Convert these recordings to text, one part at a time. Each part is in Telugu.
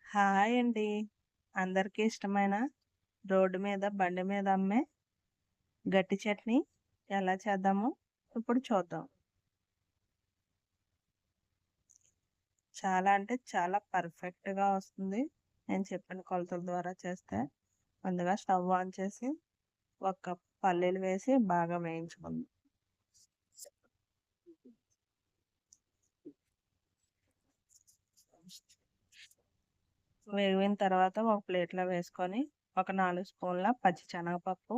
హాయ్ అండి. అందరికీ ఇష్టమైన రోడ్డు మీద, బండి మీద అమ్మే గట్టి చట్నీ ఎలా చేద్దామో ఇప్పుడు చూద్దాం. చాలా అంటే చాలా పర్ఫెక్ట్‌గా వస్తుంది. నేను చెప్పిన కొలతల ద్వారా చేస్తే. ముందుగా స్టవ్ ఆన్ చేసి, ఒక కప్ పల్లీలు వేసి బాగా వేయించుకుందాం. వేగిన తర్వాత ఒక ప్లేట్‌లో వేసుకొని, ఒక 4 స్పూన్ల పచ్చి శనగపప్పు,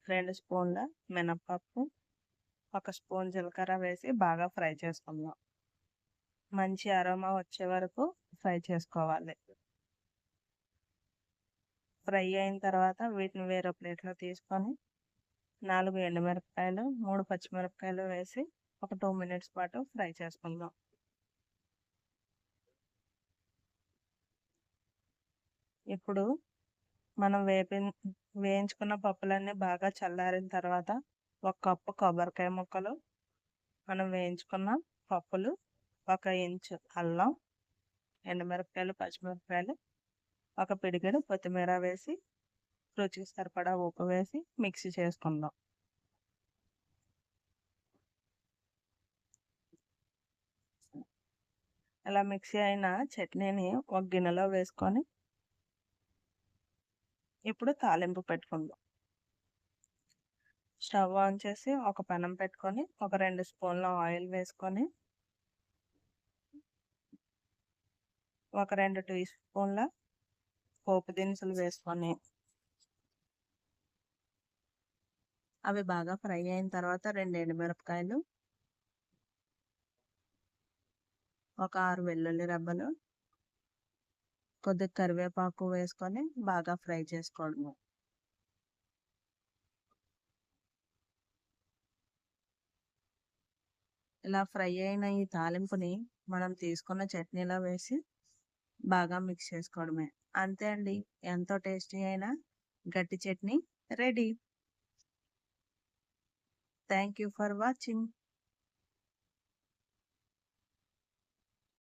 2 స్పూన్ల మినపప్పు, ఒక స్పూన్ జీలకర్ర వేసి బాగా ఫ్రై చేసుకుందాం. మంచి అరోమా వచ్చే వరకు ఫ్రై చేసుకోవాలి. ఫ్రై అయిన తర్వాత వీటిని వేరే ప్లేట్లో తీసుకొని 4 ఎండుమిరపకాయలు, 3 పచ్చిమిరపకాయలు వేసి ఒక 2 మినిట్స్ పాటు ఫ్రై చేసుకుందాం. ఇప్పుడు మనం వేయించుకున్న పప్పులన్నీ బాగా చల్లారిన తర్వాత ఒక కప్పు కొబ్బరికాయ ముక్కలు, మనం వేయించుకున్న పప్పులు, 1 ఇంచు అల్లం, ఎండుమిరపకాయలు, పచ్చిమిరపకాయలు, ఒక పిడికెడు కొత్తిమీర వేసి రుచికి సరిపడా ఉప్పు వేసి మిక్సీ చేసుకుందాం. ఇలా మిక్సీ అయిన చట్నీని ఒక గిన్నెలో వేసుకొని ఇప్పుడు తాలింపు పెట్టుకుందాం. స్టవ్ ఆన్ చేసి ఒక పెనం పెట్టుకొని ఒక 2 స్పూన్ల ఆయిల్ వేసుకొని ఒక 2 టీ స్పూన్ల పోపు దినుసులు వేసుకొని అవి బాగా ఫ్రై అయిన తర్వాత 2 ఎండుమిరపకాయలు, ఒక 6 వెల్లుల్లి రెబ్బలు, కొద్దిగా కరివేపాకు వేసుకొని బాగా ఫ్రై చేసుకోవడము. ఇలా ఫ్రై అయిన ఈ తాలింపుని మనం తీసుకున్న చట్నీలో వేసి బాగా మిక్స్ చేసుకోవడమే. అంతే అండి, ఎంతో టేస్టీ అయిన గట్టి chutney ready. Thank you for watching.